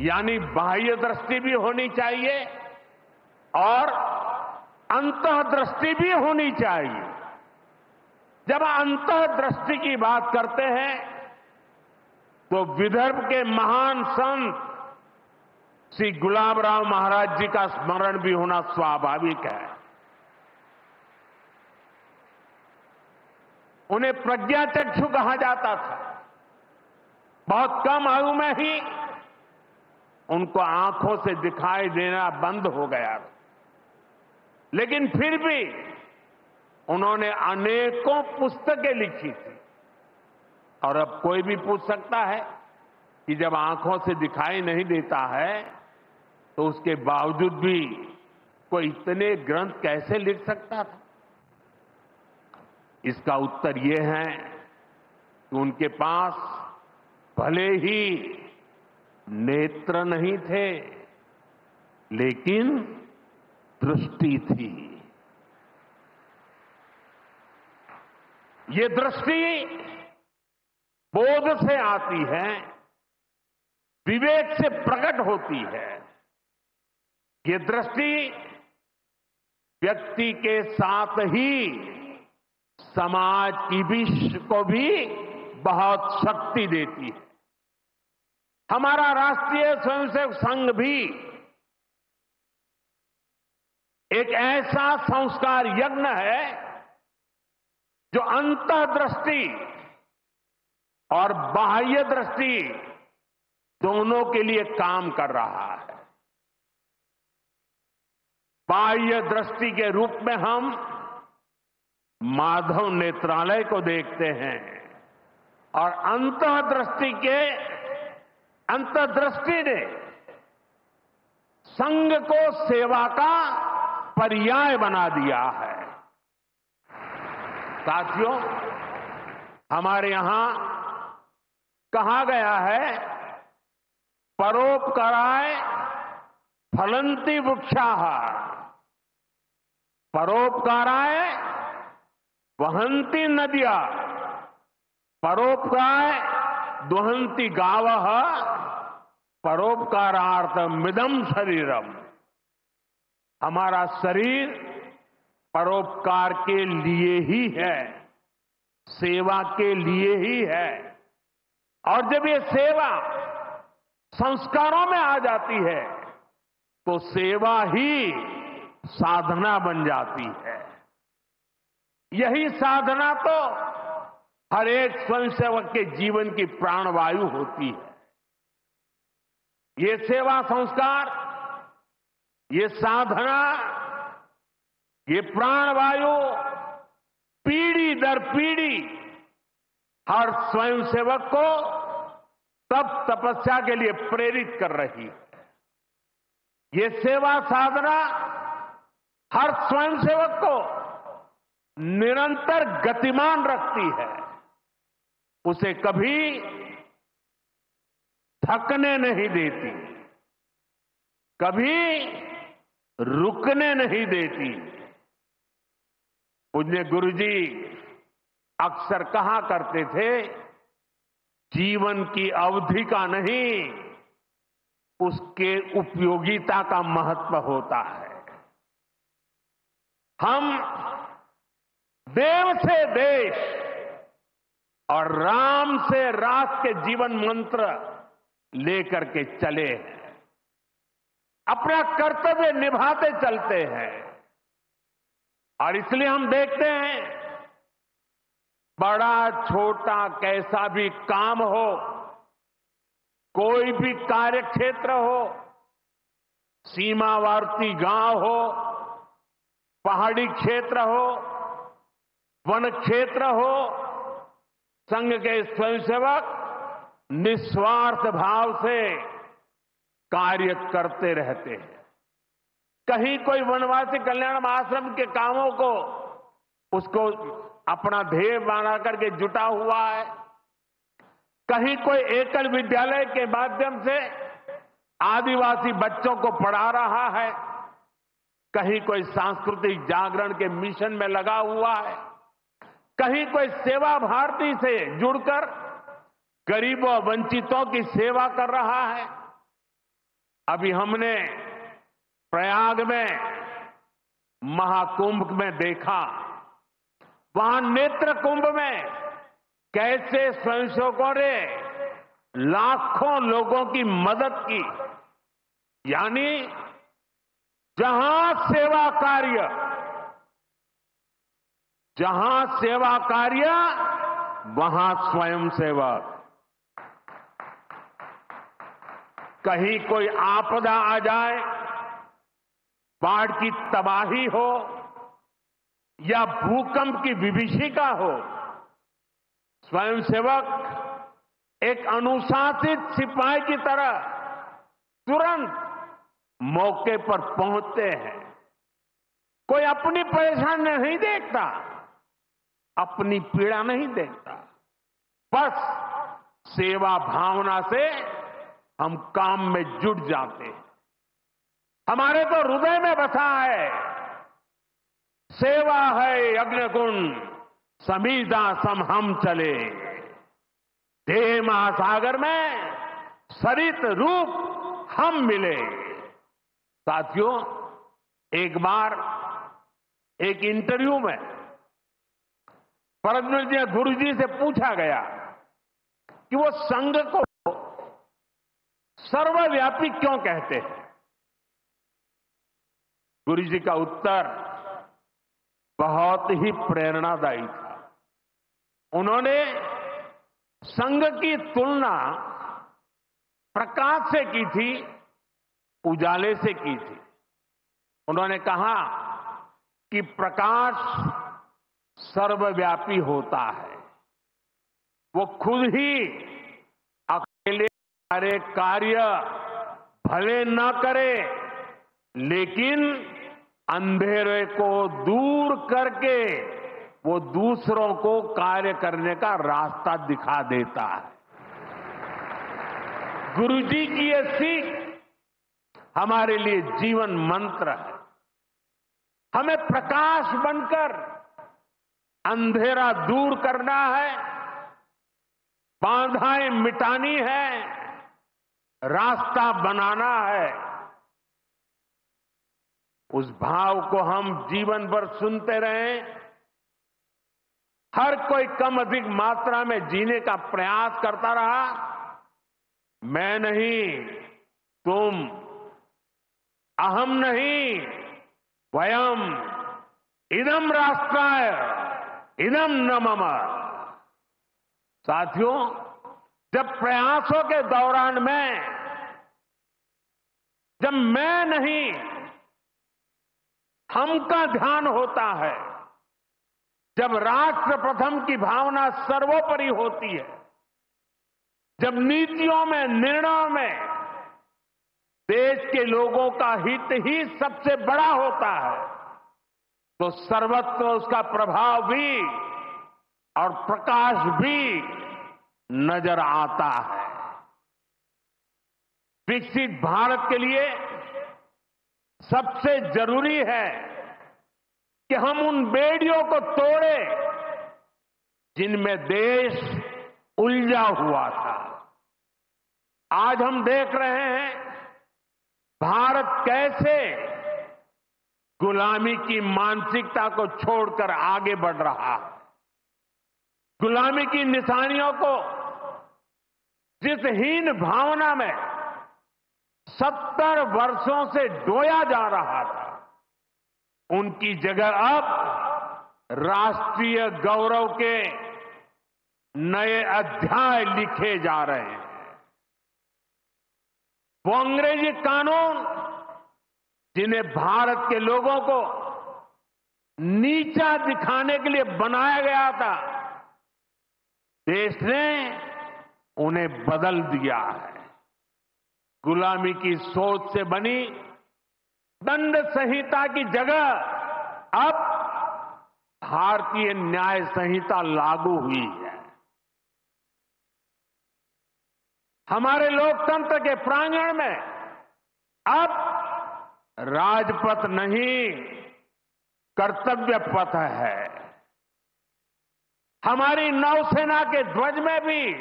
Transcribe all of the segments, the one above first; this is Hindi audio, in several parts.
यानी बाह्य दृष्टि भी होनी चाहिए और अंतर्दृष्टि भी होनी चाहिए। जब अंतर्दृष्टि की बात करते हैं तो विदर्भ के महान संत श्री गुलाबराव महाराज जी का स्मरण भी होना स्वाभाविक है। उन्हें प्रज्ञाचक्षु कहा जाता था। बहुत कम आयु में ही उनको आंखों से दिखाई देना बंद हो गया, लेकिन फिर भी उन्होंने अनेकों पुस्तकें लिखी थी। और अब कोई भी पूछ सकता है कि जब आंखों से दिखाई नहीं देता है तो उसके बावजूद भी कोई इतने ग्रंथ कैसे लिख सकता था? इसका उत्तर यह है कि उनके पास भले ही नेत्र नहीं थे, लेकिन दृष्टि थी। ये दृष्टि बोध से आती है, विवेक से प्रकट होती है। ये दृष्टि व्यक्ति के साथ ही समाज की को भी बहुत शक्ति देती है। हमारा राष्ट्रीय स्वयंसेवक संघ भी एक ऐसा संस्कार यज्ञ है जो अंतर्दृष्टि और बाह्य दृष्टि दोनों के लिए काम कर रहा है। बाह्य दृष्टि के रूप में हम माधव नेत्रालय को देखते हैं और अंतर्दृष्टि ने संघ को सेवा का पर्याय बना दिया है। साथियों, हमारे यहां कहा गया है, परोपकाराय फलंति वृक्षाः, परोपकाराय वहन्ति नद्यः, परोपकाराय दुहन्ति गावः, परोपकारार्थमिदं शरीरम। हमारा शरीर परोपकार के लिए ही है, सेवा के लिए ही है। और जब ये सेवा संस्कारों में आ जाती है तो सेवा ही साधना बन जाती है। यही साधना तो हर एक स्वयंसेवक के जीवन की प्राणवायु होती है। ये सेवा संस्कार, ये साधना, ये प्राणवायु पीढ़ी दर पीढ़ी हर स्वयंसेवक को तप तपस्या के लिए प्रेरित कर रही है। ये सेवा साधना हर स्वयंसेवक को निरंतर गतिमान रखती है, उसे कभी थकने नहीं देती, कभी रुकने नहीं देती। पूज्य गुरुजी अक्सर कहा करते थे, जीवन की अवधि का नहीं, उसके उपयोगिता का महत्व होता है। हम देव से देश और राम से राष्ट्र के जीवन मंत्र लेकर के चले हैं, अपना कर्तव्य निभाते चलते हैं। और इसलिए हम देखते हैं, बड़ा छोटा कैसा भी काम हो, कोई भी कार्य क्षेत्र हो, सीमावर्ती गांव हो, पहाड़ी क्षेत्र हो, वन क्षेत्र हो, संघ के स्वयंसेवक निस्वार्थ भाव से कार्य करते रहते हैं। कहीं कोई वनवासी कल्याण आश्रम के कामों को उसको अपना ध्येय बना करके जुटा हुआ है, कहीं कोई एकल विद्यालय के माध्यम से आदिवासी बच्चों को पढ़ा रहा है, कहीं कोई सांस्कृतिक जागरण के मिशन में लगा हुआ है, कहीं कोई सेवा भारती से जुड़कर गरीबों वंचितों की सेवा कर रहा है, अभी हमने प्रयाग में महाकुंभ में देखा, वहां नेत्र कुंभ में कैसे स्वयंसेवकों ने लाखों लोगों की मदद की। यानी जहां सेवा कार्य वहां स्वयंसेवक। कहीं कोई आपदा आ जाए, बाढ़ की तबाही हो या भूकंप की विभीषिका हो, स्वयंसेवक एक अनुशासित सिपाही की तरह तुरंत मौके पर पहुंचते हैं। कोई अपनी परेशानी नहीं देखता, अपनी पीड़ा नहीं देखता, बस सेवा भावना से हम काम में जुट जाते हैं। हमारे तो हृदय में बसा है, सेवा है अग्निकुंड समीधा सम हम चले, देह महासागर में सरित रूप हम मिले। साथियों, एक बार एक इंटरव्यू में परमपूज्य गुरु जी से पूछा गया कि वो संघ को सर्वव्यापी क्यों कहते हैं। गुरु जी का उत्तर बहुत ही प्रेरणादायी था। उन्होंने संघ की तुलना प्रकाश से की थी, उजाले से की थी। उन्होंने कहा कि प्रकाश सर्वव्यापी होता है, वो खुद ही अकेले सारे कार्य भले न करे, लेकिन अंधेरे को दूर करके वो दूसरों को कार्य करने का रास्ता दिखा देता है। गुरुजी की ये सीख हमारे लिए जीवन मंत्र है। हमें प्रकाश बनकर अंधेरा दूर करना है, बाधाएं मिटानी है, रास्ता बनाना है। उस भाव को हम जीवन भर सुनते रहें। हर कोई कम अधिक मात्रा में जीने का प्रयास करता रहा। मैं नहीं, तुम, अहम नहीं, वयम, इदम राष्ट्राय, इदम न मम। साथियों, जब प्रयासों के दौरान जब मैं नहीं, हम का ध्यान होता है, जब राष्ट्र प्रथम की भावना सर्वोपरि होती है, जब नीतियों में, निर्णयों में देश के लोगों का हित ही सबसे बड़ा होता है, तो सर्वत्र उसका प्रभाव भी और प्रकाश भी नजर आता है। विकसित भारत के लिए सबसे जरूरी है कि हम उन बेड़ियों को तोड़ें जिनमें देश उलझा हुआ था। आज हम देख रहे हैं भारत कैसे गुलामी की मानसिकता को छोड़कर आगे बढ़ रहा है। गुलामी की निशानियों को जिस हीन भावना में 70 वर्षों से ढोया जा रहा था, उनकी जगह अब राष्ट्रीय गौरव के नए अध्याय लिखे जा रहे हैं। वो अंग्रेजी कानून जिन्हें भारत के लोगों को नीचा दिखाने के लिए बनाया गया था, देश ने उन्हें बदल दिया है। गुलामी की सोच से बनी दंड संहिता की जगह अब भारतीय न्याय संहिता लागू हुई है। हमारे लोकतंत्र के प्रांगण में अब राजपथ नहीं, कर्तव्य पथ है। हमारी नौसेना के ध्वज में भी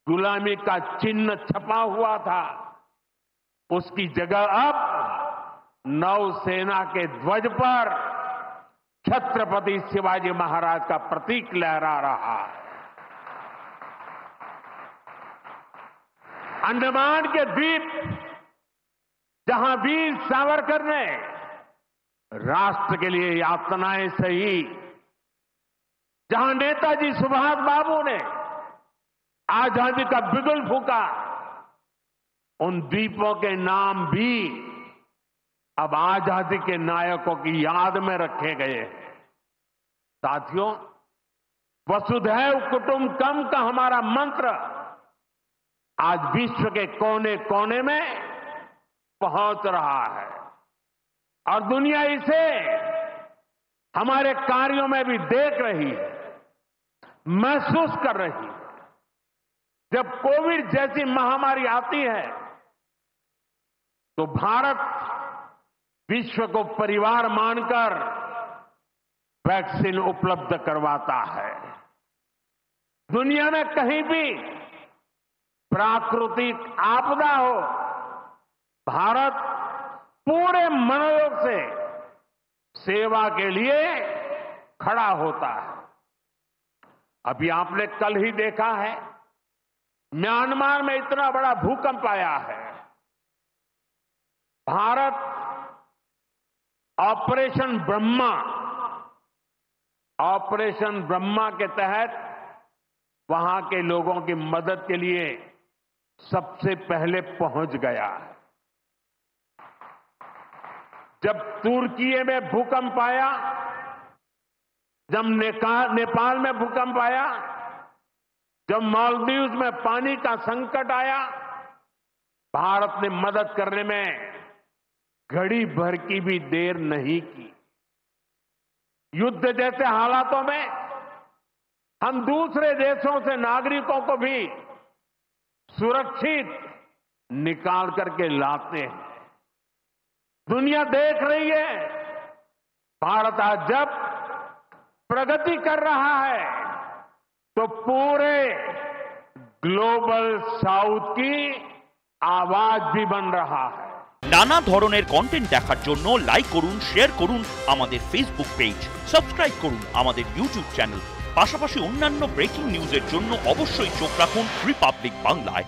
गुलामी का चिन्ह छपा हुआ था। उसकी जगह अब नौसेना के ध्वज पर छत्रपति शिवाजी महाराज का प्रतीक लहरा रहा है। अंडमान के द्वीप जहां वीर सावरकर ने राष्ट्र के लिए यातनाएं सही, जहां नेताजी सुभाष बाबू ने आजादी का बिगुल फूंका, उन द्वीपों के नाम भी अब आजादी के नायकों की याद में रखे गए हैं। साथियों, वसुधैव कुटुंबकम का हमारा मंत्र आज विश्व के कोने कोने में पहुंच रहा है और दुनिया इसे हमारे कार्यों में भी देख रही है, महसूस कर रही है। जब कोविड जैसी महामारी आती है तो भारत विश्व को परिवार मानकर वैक्सीन उपलब्ध करवाता है। दुनिया में कहीं भी प्राकृतिक आपदा हो, भारत पूरे मनोयोग से सेवा के लिए खड़ा होता है। अभी आपने कल ही देखा है, म्यांमार में इतना बड़ा भूकंप आया है। भारत ऑपरेशन ब्रह्मा के तहत वहां के लोगों की मदद के लिए सबसे पहले पहुंच गया है। जब तुर्की में भूकंप आया, जब नेपाल में भूकंप आया, जब मालदीव्स में पानी का संकट आया, भारत ने मदद करने में घड़ी भर की भी देर नहीं की। युद्ध जैसे हालातों में हम दूसरे देशों से नागरिकों को भी सुरक्षित निकाल करके लाते हैं। दुनिया देख रही है, भारत आज जब प्रगति कर रहा है तो पूरे ग्लोबल साउथ की आवाज भी बन रहा है। নানা ধরনের কন্টেন্ট দেখার জন্য লাইক করুন, শেয়ার করুন আমাদের ফেসবুক পেজ, সাবস্ক্রাইব করুন আমাদের ইউটিউব চ্যানেল। পাশাপাশি অন্যান্য ব্রেকিং নিউজের জন্য অবশ্যই চোখ রাখুন রিপাবলিক বাংলায়।